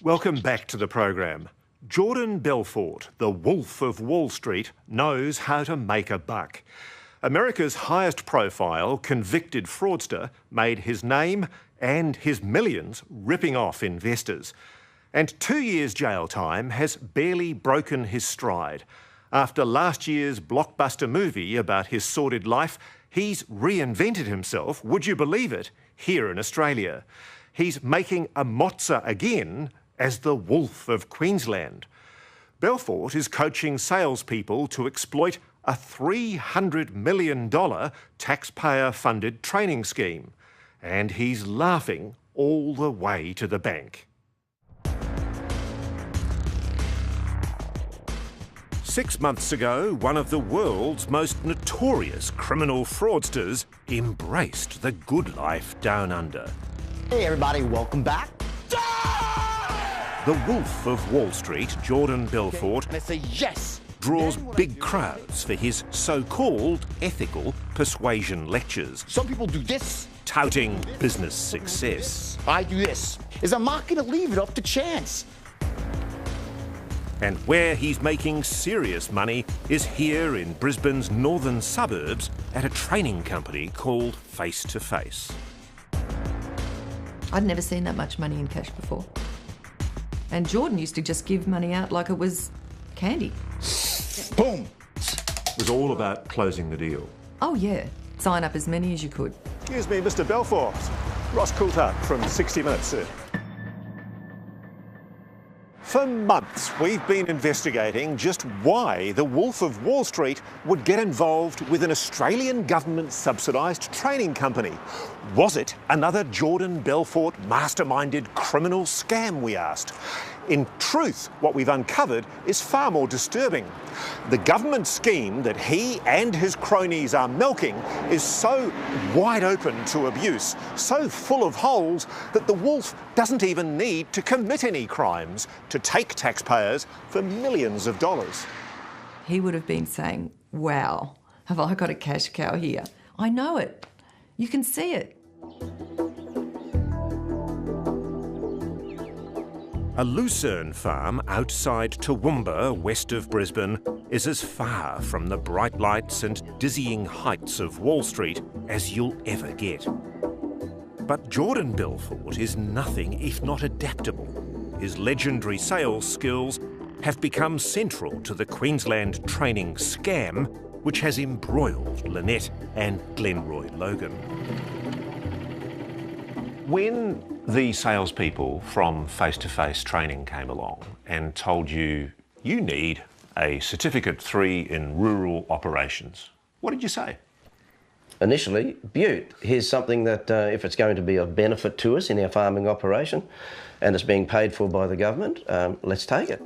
Welcome back to the program. Jordan Belfort, the wolf of Wall Street, knows how to make a buck. America's highest profile convicted fraudster made his name and his millions ripping off investors. And 2 years jail time has barely broken his stride. After last year's blockbuster movie about his sordid life, he's reinvented himself, would you believe it, here in Australia. He's making a mozza again as the Wolf of Queensland. Belfort is coaching salespeople to exploit a $300 million taxpayer-funded training scheme. And he's laughing all the way to the bank. 6 months ago, one of the world's most notorious criminal fraudsters embraced the good life down under. Hey everybody, welcome back. The Wolf of Wall Street, Jordan Belfort, And I say yes. draws big crowds for his so-called ethical persuasion lectures, Some people do this. touting business success. I do this. I'm not going to leave it up to chance. And where he's making serious money is here in Brisbane's northern suburbs at a training company called Face to Face. I'd never seen that much money in cash before. And Jordan used to just give money out like it was candy. Boom. It was all about closing the deal. Oh yeah, sign up as many as you could. Excuse me, Mr. Belfort. Ross Coulthard from 60 Minutes, sir. For months, we've been investigating just why the Wolf of Wall Street would get involved with an Australian government-subsidised training company. Was it another Jordan Belfort masterminded criminal scam, we asked? In truth, what we've uncovered is far more disturbing. The government scheme that he and his cronies are milking is so wide open to abuse, so full of holes, that the wolf doesn't even need to commit any crimes to take taxpayers for millions of dollars. He would have been saying, wow, have I got a cash cow here? I know it. You can see it. A lucerne farm outside Toowoomba, west of Brisbane, is as far from the bright lights and dizzying heights of Wall Street as you'll ever get. But Jordan Belfort is nothing if not adaptable. His legendary sales skills have become central to the Queensland training scam, which has embroiled Lynette and Glenroy Logan. When the salespeople from face-to-face training came along and told you you need a Certificate 3 in rural operations, what did you say? Initially, Butte, here's something that if it's going to be of benefit to us in our farming operation and it's being paid for by the government, let's take it.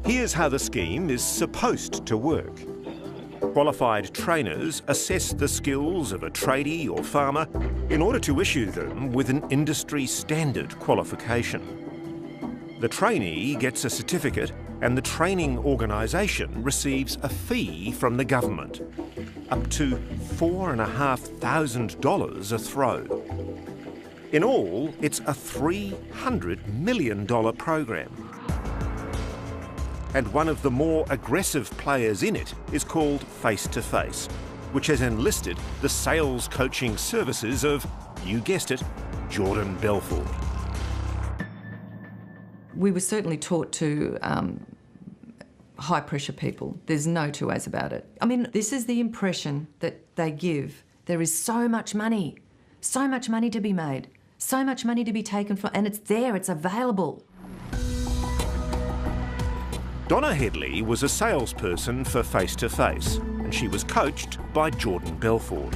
Here's how the scheme is supposed to work. Qualified trainers assess the skills of a tradie or farmer in order to issue them with an industry standard qualification. The trainee gets a certificate and the training organisation receives a fee from the government, up to $4,500 a throw. In all, it's a $300 million program. And one of the more aggressive players in it is called Face to Face, which has enlisted the sales coaching services of, you guessed it, Jordan Belfort. We were certainly taught to high pressure people. There's no two ways about it. I mean, this is the impression that they give. There is so much money to be made, so much money to be taken from, and it's there, it's available. Donna Headley was a salesperson for Face to Face, and she was coached by Jordan Belfort.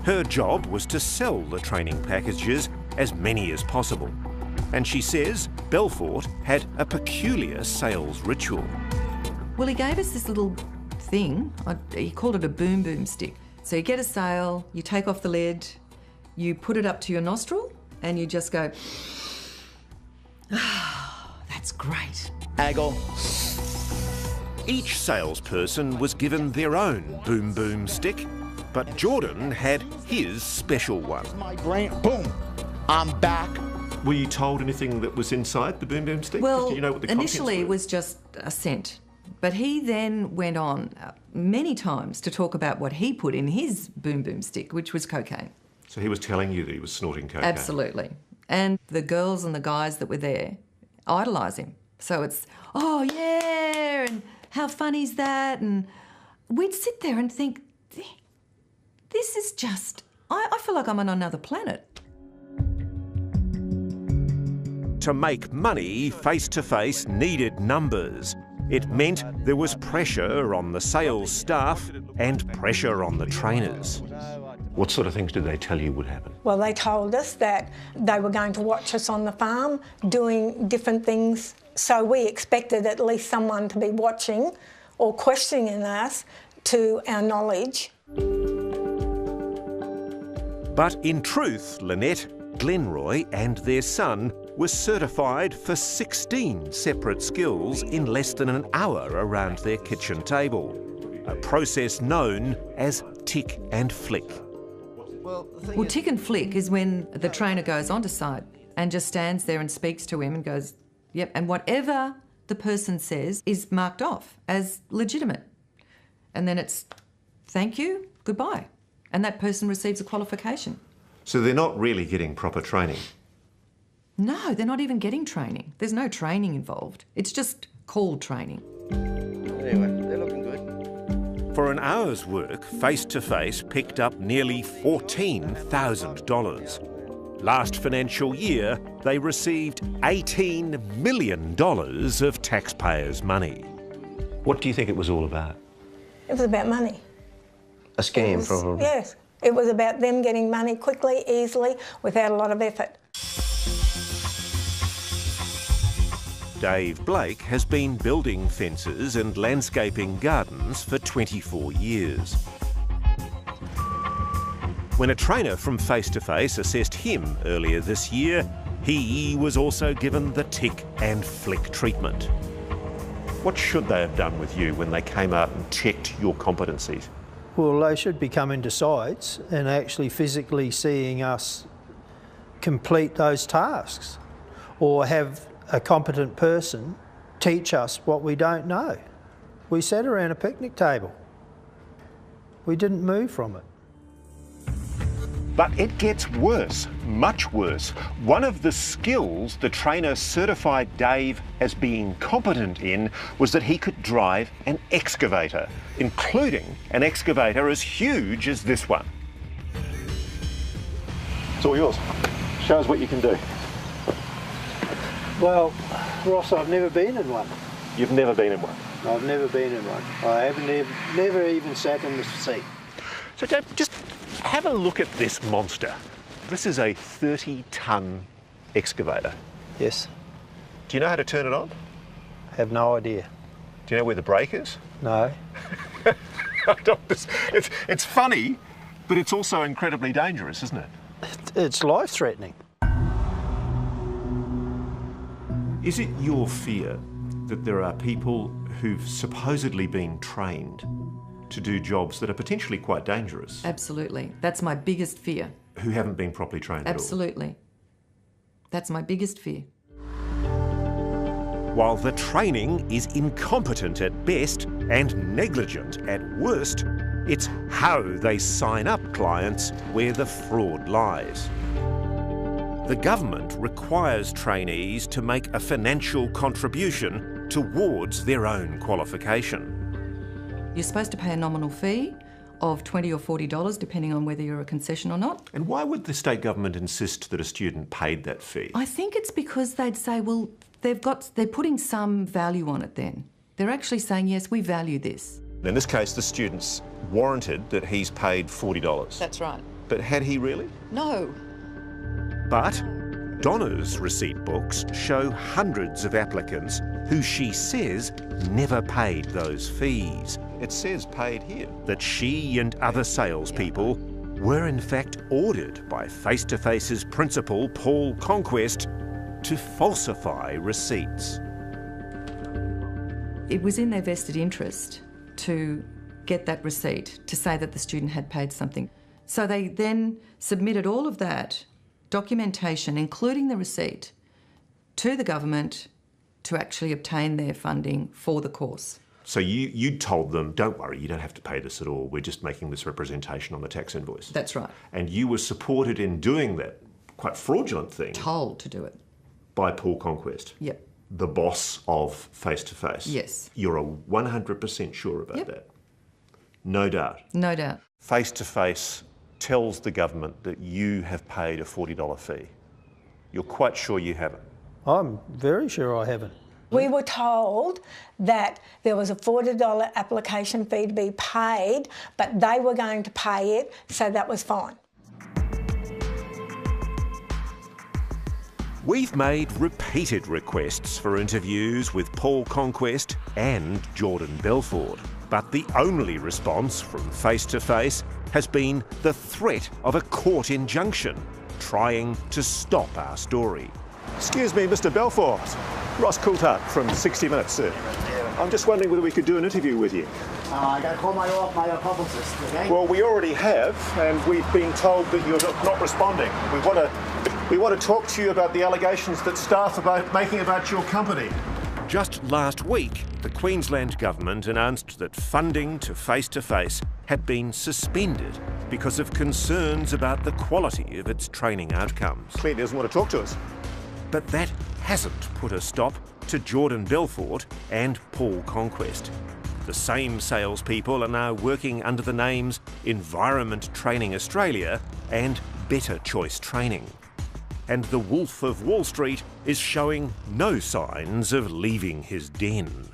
Her job was to sell the training packages, as many as possible. And she says Belfort had a peculiar sales ritual. Well, he gave us this little thing, he called it a boom boom stick. So you get a sale, you take off the lid, you put it up to your nostril, and you just go, ah, that's great. I go. Each salesperson was given their own boom boom stick, but Jordan had his special one. My brain, boom. I'm back Were you told anything that was inside the boom boom stick? Well, Did you know what the contents initially it were? was just a scent. But he then went on many times to talk about what he put in his boom boom stick, which was cocaine. So he was telling you that he was snorting cocaine? Absolutely. And the girls and the guys that were there idolise him. So it's, oh yeah, and how funny's that? And we'd sit there and think, this is just, I feel like I'm on another planet. To make money, face-to-face needed numbers. It meant there was pressure on the sales staff and pressure on the trainers. What sort of things did they tell you would happen? Well, they told us that they were going to watch us on the farm doing different things, so we expected at least someone to be watching or questioning us to our knowledge. But in truth, Lynette, Glenroy and their son were certified for 16 separate skills in less than an hour around their kitchen table, a process known as tick and flick. Well, tick and flick is when the trainer goes onto site and just stands there and speaks to him and goes, yep, and whatever the person says is marked off as legitimate. And then it's thank you, goodbye. And that person receives a qualification. So they're not really getting proper training? No, they're not even getting training. There's no training involved. It's just called training. Anyway, they're looking good. For an hour's work, face-to-face picked up nearly $14,000. Last financial year, they received $18 million of taxpayers' money. What do you think it was all about? It was about money. A scam, probably. Yes. It was about them getting money quickly, easily, without a lot of effort. Dave Blake has been building fences and landscaping gardens for 24 years. When a trainer from Face to Face assessed him earlier this year, he was also given the tick and flick treatment. What should they have done with you when they came out and checked your competencies? Well, they should be coming to sites and actually physically seeing us complete those tasks, or have a competent person teach us what we don't know. We sat around a picnic table. We didn't move from it. But it gets worse, much worse. One of the skills the trainer certified Dave as being competent in was that he could drive an excavator, including an excavator as huge as this one. It's all yours. Show us what you can do. Well, Ross, I've never been in one. You've never been in one? I've never been in one. I haven't never even sat in the seat. So Dave, just have a look at this monster. This is a 30-tonne excavator. Yes. Do you know how to turn it on? I have no idea. Do you know where the brake is? No. It's funny, but it's also incredibly dangerous, isn't it? It's life-threatening. Is it your fear that there are people who've supposedly been trained to do jobs that are potentially quite dangerous, Absolutely. That's my biggest fear. who haven't been properly trained Absolutely. That's my biggest fear. at all? While the training is incompetent at best and negligent at worst, it's how they sign up clients where the fraud lies. The government requires trainees to make a financial contribution towards their own qualification. You're supposed to pay a nominal fee of $20 or $40, depending on whether you're a concession or not. And why would the state government insist that a student paid that fee? I think it's because they'd say, well, they're putting some value on it then. They're actually saying, yes, we value this. In this case, the student's warranted that he's paid $40. That's right. But had he really? No. But Donna's receipt books show hundreds of applicants who she says never paid those fees. It says paid here. That she and other salespeople were in fact ordered by Face to Face's principal, Paul Conquest, to falsify receipts. It was in their vested interest to get that receipt to say that the student had paid something. So they then submitted all of that documentation, including the receipt, to the government to actually obtain their funding for the course. So you told them, don't worry, you don't have to pay this at all. We're just making this representation on the tax invoice. That's right. And you were supported in doing that quite fraudulent thing Told to do it. by Paul Conquest, Yep. the boss of Face to Face. Yes. You're 100% sure about Yep. that? No doubt. No doubt. Face to Face tells the government that you have paid a $40 fee. You're quite sure you haven't? I'm very sure I haven't. We were told that there was a $40 application fee to be paid, but they were going to pay it, so that was fine. We've made repeated requests for interviews with Paul Conquest and Jordan Belfort, but the only response from Face to Face has been the threat of a court injunction trying to stop our story. Excuse me, Mr. Belfort. Ross Coulthart from 60 Minutes, sir. I'm just wondering whether we could do an interview with you. I gotta call my publicist, okay? Well, we already have, and we've been told that you're not responding. We want to talk to you about the allegations that staff are making about your company. Just last week, the Queensland government announced that funding to Face had been suspended because of concerns about the quality of its training outcomes. Clearly doesn't want to talk to us. But that hasn't put a stop to Jordan Belfort and Paul Conquest. The same salespeople are now working under the names Environment Training Australia and Better Choice Training. And the Wolf of Wall Street is showing no signs of leaving his den.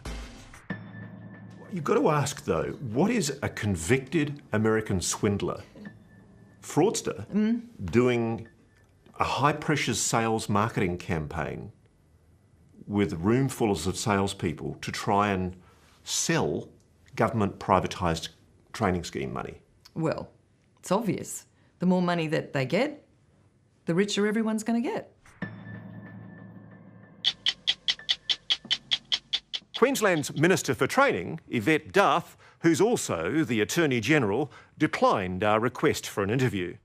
You've got to ask, though, what is a convicted American swindler, fraudster, doing a high-pressure sales marketing campaign with roomfuls of salespeople to try and sell government privatised training scheme money? Well, it's obvious. The more money that they get, the richer everyone's going to get. Queensland's Minister for Training, Yvette Duff, who's also the Attorney General, declined our request for an interview.